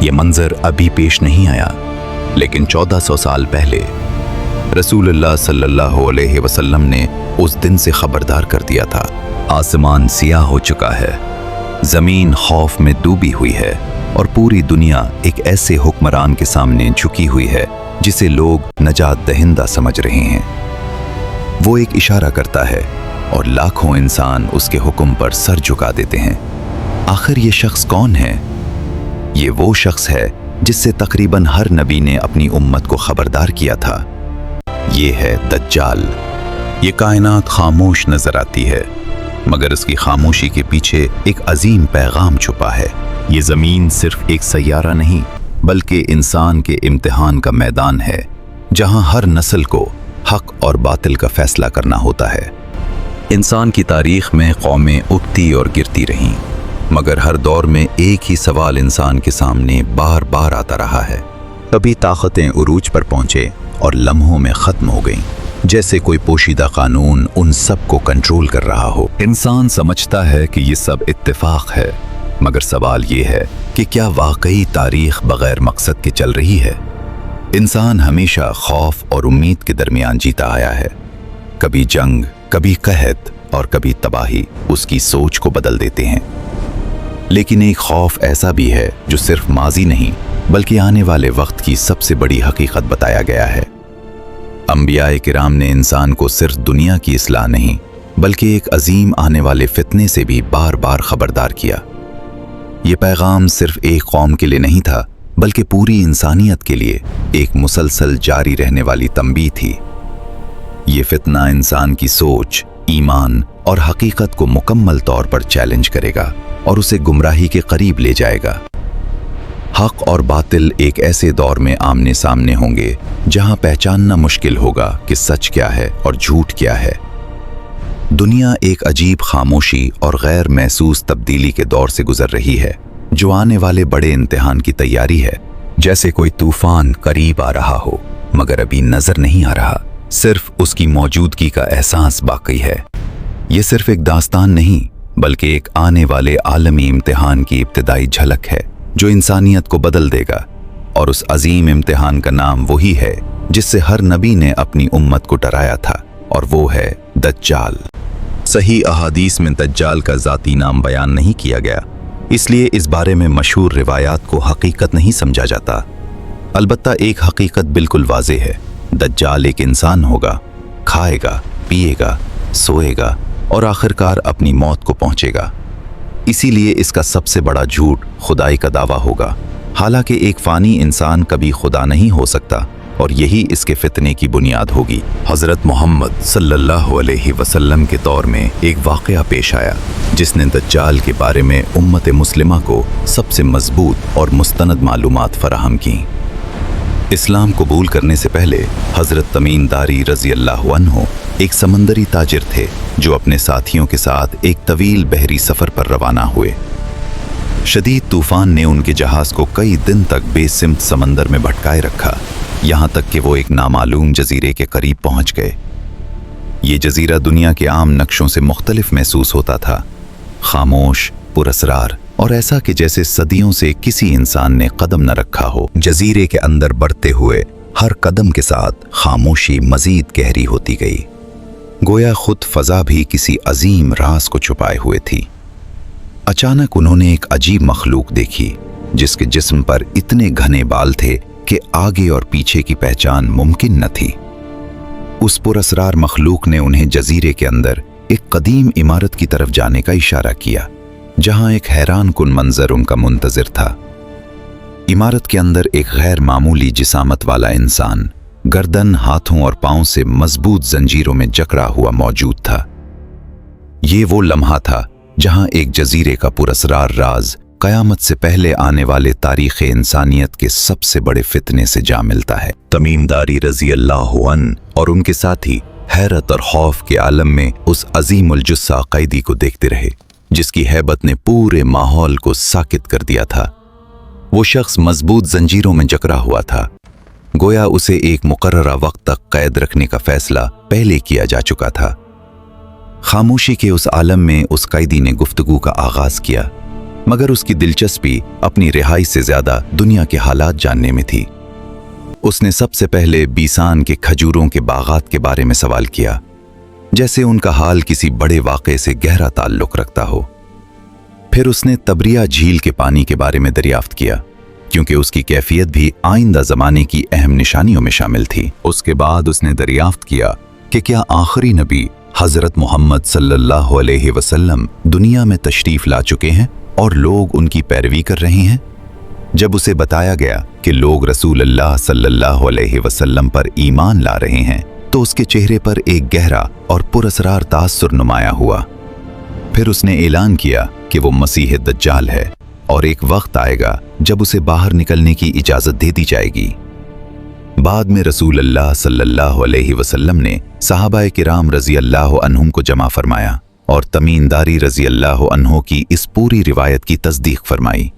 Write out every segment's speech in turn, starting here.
یہ منظر ابھی پیش نہیں آیا، لیکن 1400 سال پہلے رسول اللہ صلی اللہ علیہ وسلم نے اس دن سے خبردار کر دیا تھا۔ آسمان سیاہ ہو چکا ہے، زمین خوف میں ڈوبی ہوئی ہے، اور پوری دنیا ایک ایسے حکمران کے سامنے جھکی ہوئی ہے جسے لوگ نجات دہندہ سمجھ رہے ہیں۔ وہ ایک اشارہ کرتا ہے اور لاکھوں انسان اس کے حکم پر سر جھکا دیتے ہیں۔ آخر یہ شخص کون ہے؟ یہ وہ شخص ہے جس سے تقریباً ہر نبی نے اپنی امت کو خبردار کیا تھا۔ یہ ہے دجال۔ یہ کائنات خاموش نظر آتی ہے، مگر اس کی خاموشی کے پیچھے ایک عظیم پیغام چھپا ہے۔ یہ زمین صرف ایک سیارہ نہیں، بلکہ انسان کے امتحان کا میدان ہے، جہاں ہر نسل کو حق اور باطل کا فیصلہ کرنا ہوتا ہے۔ انسان کی تاریخ میں قومیں اٹھتی اور گرتی رہیں، مگر ہر دور میں ایک ہی سوال انسان کے سامنے بار بار آتا رہا ہے۔ کبھی طاقتیں عروج پر پہنچے اور لمحوں میں ختم ہو گئیں، جیسے کوئی پوشیدہ قانون ان سب کو کنٹرول کر رہا ہو۔ انسان سمجھتا ہے کہ یہ سب اتفاق ہے، مگر سوال یہ ہے کہ کیا واقعی تاریخ بغیر مقصد کے چل رہی ہے؟ انسان ہمیشہ خوف اور امید کے درمیان جیتا آیا ہے۔ کبھی جنگ، کبھی قحط اور کبھی تباہی اس کی سوچ کو بدل دیتے ہیں۔ لیکن ایک خوف ایسا بھی ہے جو صرف ماضی نہیں بلکہ آنے والے وقت کی سب سے بڑی حقیقت بتایا گیا ہے۔ انبیاء کرام نے انسان کو صرف دنیا کی اصلاح نہیں بلکہ ایک عظیم آنے والے فتنے سے بھی بار بار خبردار کیا۔ یہ پیغام صرف ایک قوم کے لیے نہیں تھا، بلکہ پوری انسانیت کے لیے ایک مسلسل جاری رہنے والی تنبیہ تھی۔ یہ فتنہ انسان کی سوچ، ایمان اور حقیقت کو مکمل طور پر چیلنج کرے گا اور اسے گمراہی کے قریب لے جائے گا۔ حق اور باطل ایک ایسے دور میں آمنے سامنے ہوں گے جہاں پہچاننا مشکل ہوگا کہ سچ کیا ہے اور جھوٹ کیا ہے۔ دنیا ایک عجیب خاموشی اور غیر محسوس تبدیلی کے دور سے گزر رہی ہے، جو آنے والے بڑے امتحان کی تیاری ہے۔ جیسے کوئی طوفان قریب آ رہا ہو مگر ابھی نظر نہیں آ رہا، صرف اس کی موجودگی کا احساس باقی ہے۔ یہ صرف ایک داستان نہیں بلکہ ایک آنے والے عالمی امتحان کی ابتدائی جھلک ہے جو انسانیت کو بدل دے گا، اور اس عظیم امتحان کا نام وہی ہے جس سے ہر نبی نے اپنی امت کو ڈرایا تھا، اور وہ ہے دجال۔ صحیح احادیث میں دجال کا ذاتی نام بیان نہیں کیا گیا، اس لیے اس بارے میں مشہور روایات کو حقیقت نہیں سمجھا جاتا۔ البتہ ایک حقیقت بالکل واضح ہے، دجال ایک انسان ہوگا، کھائے گا، پیے گا، سوئے گا اور آخرکار اپنی موت کو پہنچے گا۔ اسی لیے اس کا سب سے بڑا جھوٹ خدائی کا دعویٰ ہوگا، حالانکہ ایک فانی انسان کبھی خدا نہیں ہو سکتا، اور یہی اس کے فتنے کی بنیاد ہوگی۔ حضرت محمد صلی اللہ علیہ وسلم کے دور میں ایک واقعہ پیش آیا جس نے دجال کے بارے میں امت مسلمہ کو سب سے مضبوط اور مستند معلومات فراہم کیں۔ اسلام قبول کرنے سے پہلے حضرت تمیم داری رضی اللہ عنہ ایک سمندری تاجر تھے جو اپنے ساتھیوں کے ساتھ ایک طویل بحری سفر پر روانہ ہوئے۔ شدید طوفان نے ان کے جہاز کو کئی دن تک بے سمت سمندر میں بھٹکائے رکھا، یہاں تک کہ وہ ایک نامعلوم جزیرے کے قریب پہنچ گئے۔ یہ جزیرہ دنیا کے عام نقشوں سے مختلف محسوس ہوتا تھا، خاموش، پراسرار اور ایسا کہ جیسے صدیوں سے کسی انسان نے قدم نہ رکھا ہو۔ جزیرے کے اندر بڑھتے ہوئے ہر قدم کے ساتھ خاموشی مزید گہری ہوتی گئی، گویا خود فضا بھی کسی عظیم راز کو چھپائے ہوئے تھی۔ اچانک انہوں نے ایک عجیب مخلوق دیکھی جس کے جسم پر اتنے گھنے بال تھے کہ آگے اور پیچھے کی پہچان ممکن نہ تھی۔ اس پراسرار مخلوق نے انہیں جزیرے کے اندر ایک قدیم عمارت کی طرف جانے کا اشارہ کیا، جہاں ایک حیران کن منظر ان کا منتظر تھا۔ عمارت کے اندر ایک غیر معمولی جسامت والا انسان گردن، ہاتھوں اور پاؤں سے مضبوط زنجیروں میں جکڑا ہوا موجود تھا۔ یہ وہ لمحہ تھا جہاں ایک جزیرے کا پراسرار راز قیامت سے پہلے آنے والے تاریخ انسانیت کے سب سے بڑے فتنے سے جا ملتا ہے۔ تمیم داری رضی اللہ عنہ اور ان کے ساتھی حیرت اور خوف کے عالم میں اس عظیم الجثہ قیدی کو دیکھتے رہے جس کی ہیبت نے پورے ماحول کو ساکت کر دیا تھا۔ وہ شخص مضبوط زنجیروں میں جکڑا ہوا تھا، گویا اسے ایک مقررہ وقت تک قید رکھنے کا فیصلہ پہلے کیا جا چکا تھا۔ خاموشی کے اس عالم میں اس قیدی نے گفتگو کا آغاز کیا۔ मगर उसकी दिलचस्पी अपनी रिहाई से ज्यादा दुनिया के हालात जानने में थी। उसने सबसे पहले बीसान के खजूरों के बागात के बारे में सवाल किया, जैसे उनका हाल किसी बड़े वाक़े से गहरा ताल्लुक रखता हो। फिर उसने तबरिया झील के पानी के बारे में दरियाफ्त किया, क्योंकि उसकी कैफियत भी आइंदा ज़माने की अहम निशानियों में शामिल थी। उसके बाद उसने दरियाफ्त किया कि क्या आखिरी नबी हज़रत मोहम्मद सल्लल्लाहु अलैहि वसल्लम दुनिया में तशरीफ़ ला चुके हैं और लोग उनकी पैरवी कर रहे हैं। जब उसे बताया गया कि लोग रसूलुल्लाह सल्लल्लाहु अलैहि वसल्लम पर ईमान ला रहे हैं, तो उसके चेहरे पर एक गहरा और पुरअसरार तासुर नुमाया हुआ। फिर उसने ऐलान किया कि वो मसीह दज्जाल है और एक वक्त आएगा जब उसे बाहर निकलने की इजाज़त दे दी जाएगी। बाद में रसूलुल्लाह सल्लल्लाहु अलैहि वसल्लम ने सहाबाए किराम रज़ी अल्लाह अन्हुम को जमा फरमाया और तमीनदारी रज़ी अल्लाह अन्हो की इस पूरी रिवायत की तस्दीक फरमाई।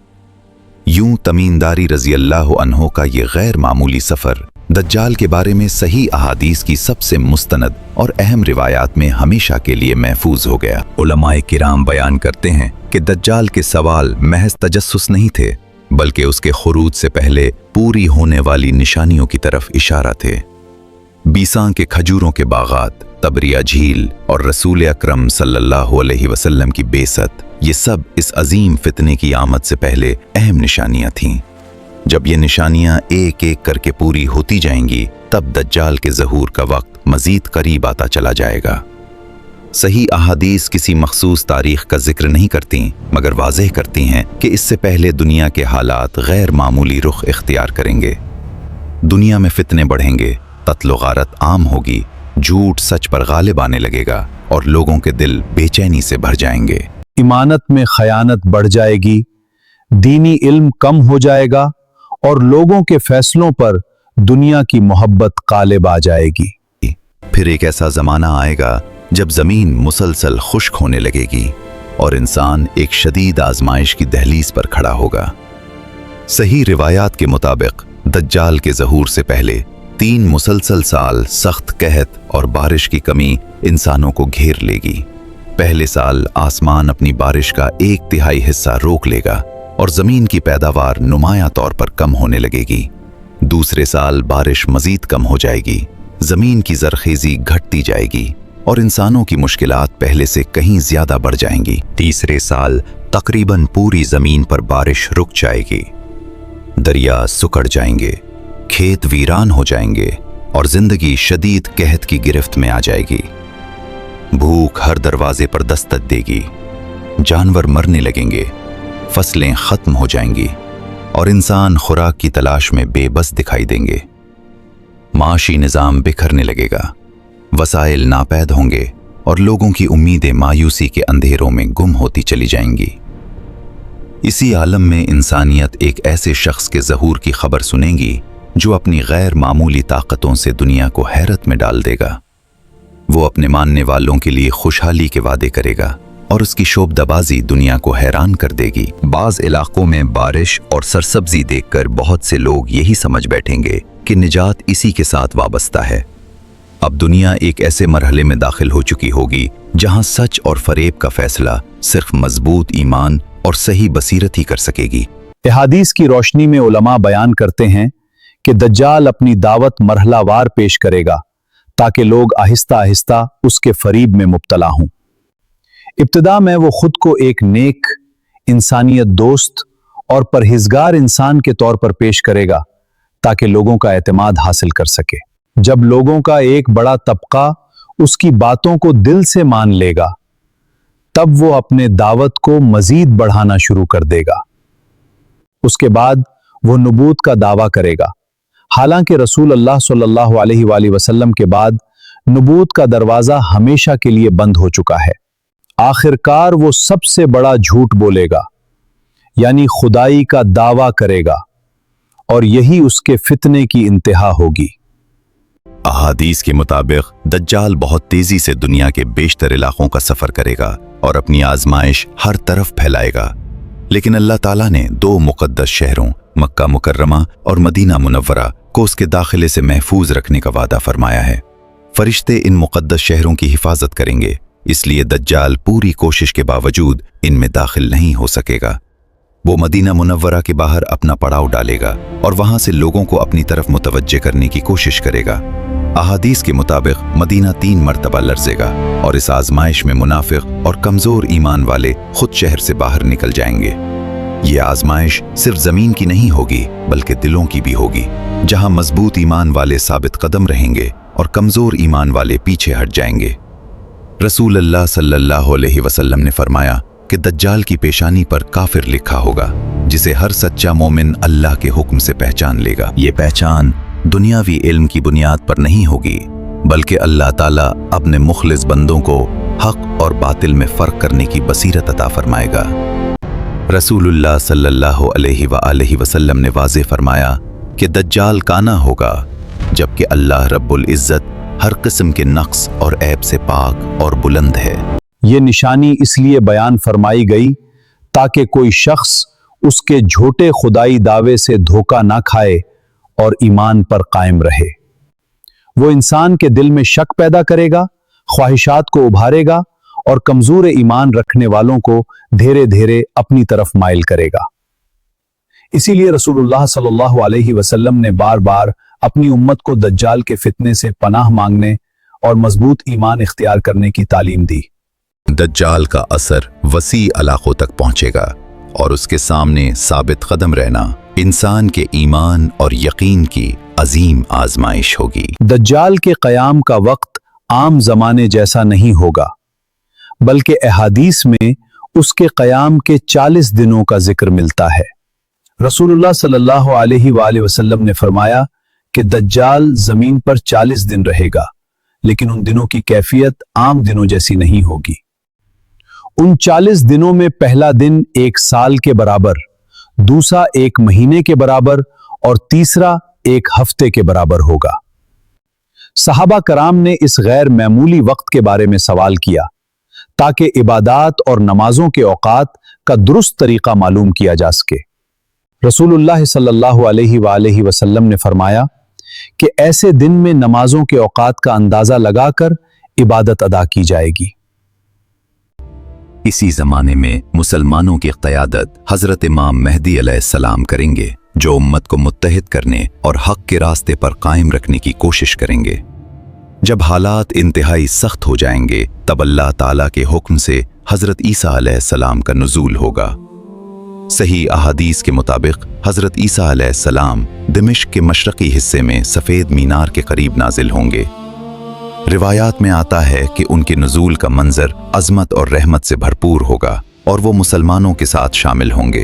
यूं तमीनदारी रज़ी अल्लाह अन्हो का ये गैर मामूली सफ़र दज्जाल के बारे में सही अहादीस की सबसे मुस्तनद और अहम रिवायात में हमेशा के लिए महफूज हो गया। उलमाए किराम बयान करते हैं कि दज्जाल के सवाल महज तजस्सुस नहीं थे, बल्कि उसके खुरूज से पहले पूरी होने वाली निशानियों की तरफ इशारा थे। बीसां के खजूरों के बागात, तबरिया झील और रसूल अकरम सल्लल्लाहु अलैहि वसल्लम की बेसत, ये सब इस अजीम फितने की आमद से पहले अहम निशानियां थीं। जब ये निशानियां एक एक करके पूरी होती जाएंगी, तब दज्जाल के ज़हूर का वक्त मजीद करीब आता चला जाएगा। सही अहादीस किसी मखसूस तारीख का जिक्र नहीं करती, मगर वाज़ेह करती हैं कि इससे पहले दुनिया के हालात गैर मामूली रुख इख्तियार करेंगे। दुनिया में फितने बढ़ेंगे, कत्ल व गारत आम होगी, झूठ सच पर गालिब आने लगेगा और लोगों के दिल बेचैनी से भर जाएंगे। इमानत में खयानत बढ़ जाएगी, दीनी इल्म कम हो जाएगा और लोगों के फैसलों पर दुनिया की मोहब्बत गालिब आ जाएगी। फिर एक ऐसा ज़माना आएगा जब ज़मीन मुसलसल खुश्क होने लगेगी और इंसान एक शदीद आजमाइश की दहलीज पर खड़ा होगा। सही रिवायात के मुताबिक दज्जाल के ज़हूर से पहले 3 मुसलसल साल सख्त कहत और बारिश की कमी इंसानों को घेर लेगी। पहले साल आसमान अपनी बारिश का 1/3 हिस्सा रोक लेगा और ज़मीन की पैदावार नुमाया तौर पर कम होने लगेगी। दूसरे साल बारिश मजीद कम हो जाएगी, ज़मीन की ज़रखेज़ी घटती जाएगी और इंसानों की मुश्किलात पहले से कहीं ज़्यादा बढ़ जाएंगी। तीसरे साल तकरीबन पूरी ज़मीन पर बारिश रुक जाएगी, दरिया सुकड़ जाएंगे, खेत वीरान हो जाएंगे और ज़िंदगी शदीद कहत की गिरफ्त में आ जाएगी। भूख हर दरवाजे पर दस्तक देगी, जानवर मरने लगेंगे, फसलें ख़त्म हो जाएंगी और इंसान खुराक की तलाश में बेबस दिखाई देंगे। माशी निज़ाम बिखरने लगेगा, वसाइल नापैद होंगे और लोगों की उम्मीदें मायूसी के अंधेरों में गुम होती चली जाएंगी। इसी आलम में इंसानियत एक ऐसे शख्स के ज़हूर की खबर सुनेगी जो अपनी गैर मामूली ताकतों से दुनिया को हैरत में डाल देगा। वो अपने मानने वालों के लिए खुशहाली के वादे करेगा और उसकी शोबदबाजी दुनिया को हैरान कर देगी। बाज़ इलाकों में बारिश और सरसब्जी देखकर बहुत से लोग यही समझ बैठेंगे कि निजात इसी के साथ वाबस्ता है। अब दुनिया एक ऐसे मरहले में दाखिल हो चुकी होगी जहां सच और फरेब का फैसला सिर्फ मजबूत ईमान और सही बसीरत ही कर सकेगी। हदीस की रोशनी में उलमा बयान करते हैं कि दज्जाल अपनी दावत मरहलावार पेश करेगा ताकि लोग आहिस्ता आहिस्ता उसके फरीब में मुब्तला हों। इब्तिदा में वो खुद को एक नेक, इंसानियत दोस्त और परहेजगार इंसान के तौर पर पेश करेगा ताकि लोगों का एतमाद हासिल कर सके। जब लोगों का एक बड़ा तबका उसकी बातों को दिल से मान लेगा, तब वो अपने दावत को मजीद बढ़ाना शुरू कर देगा। उसके बाद वो नबूत का दावा करेगा। हालांकि रसूल अल्लाह सल्लल्लाहु अलैहि वसल्लम के बाद नबूत का दरवाजा हमेशा के लिए बंद हो चुका है। आखिरकार वो सबसे बड़ा झूठ बोलेगा, यानी खुदाई का दावा करेगा, और यही उसके फितने की इंतहा होगी। अहादीस के मुताबिक दज्जाल बहुत तेजी से दुनिया के बेशतर इलाकों का सफर करेगा और अपनी आजमाइश हर तरफ फैलाएगा। लेकिन अल्लाह ताला ने 2 मुकद्दस शहरों मक्का मुकर्रमा और मदीना मुनव्वरा को उसके दाखिले से महफूज रखने का वादा फरमाया है। फरिश्ते इन मुकद्दस शहरों की हिफाजत करेंगे, इसलिए दज्जाल पूरी कोशिश के बावजूद इनमें दाखिल नहीं हो सकेगा। वो मदीना मुनव्वरा के बाहर अपना पड़ाव डालेगा और वहां से लोगों को अपनी तरफ मुतवज्जे करने की कोशिश करेगा। अहादीस के मुताबिक मदीना 3 मरतबा लर्जेगा और इस आजमाइश में मुनाफिक और कमजोर ईमान वाले खुद शहर से बाहर निकल जाएंगे। ये आजमाइश सिर्फ जमीन की नहीं होगी बल्कि दिलों की भी होगी, जहां मजबूत ईमान वाले साबित कदम रहेंगे और कमजोर ईमान वाले पीछे हट जाएंगे। रसूल अल्लाह सल्लल्लाहु अलैहि वसल्लम ने फरमाया कि दज्जाल की पेशानी पर काफिर लिखा होगा, जिसे हर सच्चा मोमिन अल्लाह के हुक्म से पहचान लेगा। ये पहचान दुनियावी इल्म की बुनियाद पर नहीं होगी, बल्कि अल्लाह ताला अपने मुखलिस बंदों को हक और बातिल में फर्क करने की बसीरत अता फरमाएगा। रसूलुल्लाह सल्लल्लाहु अलैहि वसल्लम ने वाज़ेह फरमाया कि दज्जाल काना होगा, जबकि अल्लाह रब्बुल इज़्ज़त हर किस्म के नक्स और ऐब से पाक और बुलंद है। ये निशानी इसलिए बयान फरमाई गई ताकि कोई शख्स उसके झूठे खुदाई दावे से धोखा ना खाए और ईमान पर कायम रहे। वो इंसान के दिल में शक पैदा करेगा, ख्वाहिशात को उभारेगा और कमजोर ईमान रखने वालों को धीरे धीरे अपनी तरफ माइल करेगा। इसीलिए रसूलुल्लाह सल्लल्लाहु अलैहि वसल्लम ने बार बार अपनी उम्मत को दज्जाल के फितने से पनाह मांगने और मजबूत ईमान इख्तियार करने की तालीम दी। दज्जाल का असर वसी इलाकों तक पहुंचेगा और उसके सामने साबित कदम रहना इंसान के ईमान और यकीन की अजीम आजमाइश होगी। दज्जाल के क़याम का वक्त आम ज़माने जैसा नहीं होगा, बल्कि अहादीस में उसके क़याम के 40 दिनों का जिक्र मिलता है। रसूलुल्लाह सल्लल्लाहु अलैहि वसल्लम ने फरमाया कि दज्जाल ज़मीन पर 40 दिन रहेगा, लेकिन उन दिनों की कैफियत आम दिनों जैसी नहीं होगी। उन 40 दिनों में पहला दिन 1 साल के बराबर, दूसरा 1 महीने के बराबर और तीसरा 1 हफ्ते के बराबर होगा। सहाबा कराम ने इस गैर मामूली वक्त के बारे में सवाल किया ताकि इबादात और नमाजों के औकात का दुरुस्त तरीका मालूम किया जा सके। रसूलुल्लाह सल्लल्लाहु अलैहि वसल्लम ने फरमाया कि ऐसे दिन में नमाजों के औकात का अंदाजा लगाकर इबादत अदा की जाएगी। इसी जमाने में मुसलमानों की क़यादत हजरत इमाम मेहदी अलैहिस्सलाम करेंगे, जो उम्मत को मुत्तहिद करने और हक के रास्ते पर कायम रखने की कोशिश करेंगे। जब हालात इंतहाई सख्त हो जाएंगे, तब अल्लाह ताला के हुक्म से हजरत ईसा अलैहिस्सलाम का नुज़ूल होगा। सही अहादीस के मुताबिक हजरत ईसा अलैहिस्सलाम दिमिश्क के मशरकी हिस्से में सफ़ेद मीनार के करीब नाजिल होंगे। रिवायात में आता है कि उनके नुज़ूल का मंजर अज़मत और रहमत से भरपूर होगा और वो मुसलमानों के साथ शामिल होंगे।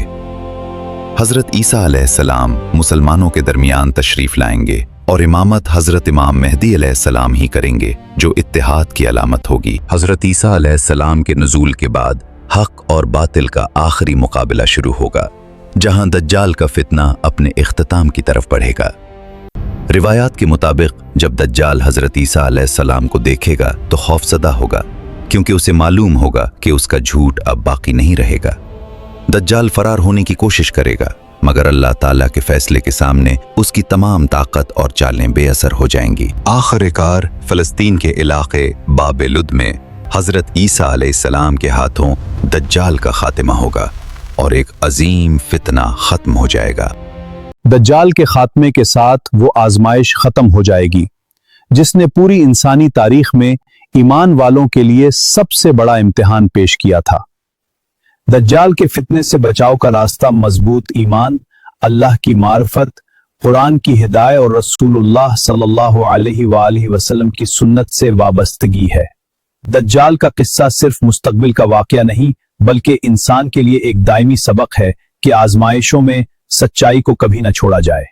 हजरत ईसा अलैहिस्सलाम मुसलमानों के दरमियान तशरीफ लाएंगे और इमामत हजरत इमाम मेहदी अलैहिस्सलाम ही करेंगे, जो इत्तिहाद की अलामत होगी। हजरत ईसा अलैहिस्सलाम के नुज़ूल के बाद हक और बातिल का आखिरी मुकाबला शुरू होगा, जहां दज्जाल का फितना अपने इख्तिताम की तरफ बढ़ेगा। रिवायात के मुताबिक जब दज्जाल हजरत ईसा अलैहिस्सलाम को देखेगा तो खौफज़दा होगा, क्योंकि उसे मालूम होगा कि उसका झूठ अब बाकी नहीं रहेगा। दज्जाल फरार होने की कोशिश करेगा, मगर अल्लाह ताला के फैसले के सामने उसकी तमाम ताकत और चालें बेअसर हो जाएंगी। आखिरकार फ़लस्तीन के इलाके बाबेलुद में हजरत ईसा अलैहिस्सलाम के हाथों दज्जाल का खात्मा होगा और एक अजीम फितना खत्म हो जाएगा। दज्जाल के खात्मे के साथ वो आजमाइश खत्म हो जाएगी जिसने पूरी इंसानी तारीख में ईमान वालों के लिए सबसे बड़ा इम्तिहान पेश किया था। दज्जाल के फितने से बचाव का रास्ता मजबूत ईमान, अल्लाह की मार्फत, कुरान की हिदायत और रसूलुल्लाह सल्लल्लाहु अलैहि वसल्लम की सुन्नत से वाबस्तगी है। दज्जाल का किस्सा सिर्फ मुस्तकबिल का वाकया नहीं, बल्कि इंसान के लिए एक दायमी सबक है कि आजमाइशों में सच्चाई को कभी न छोड़ा जाए।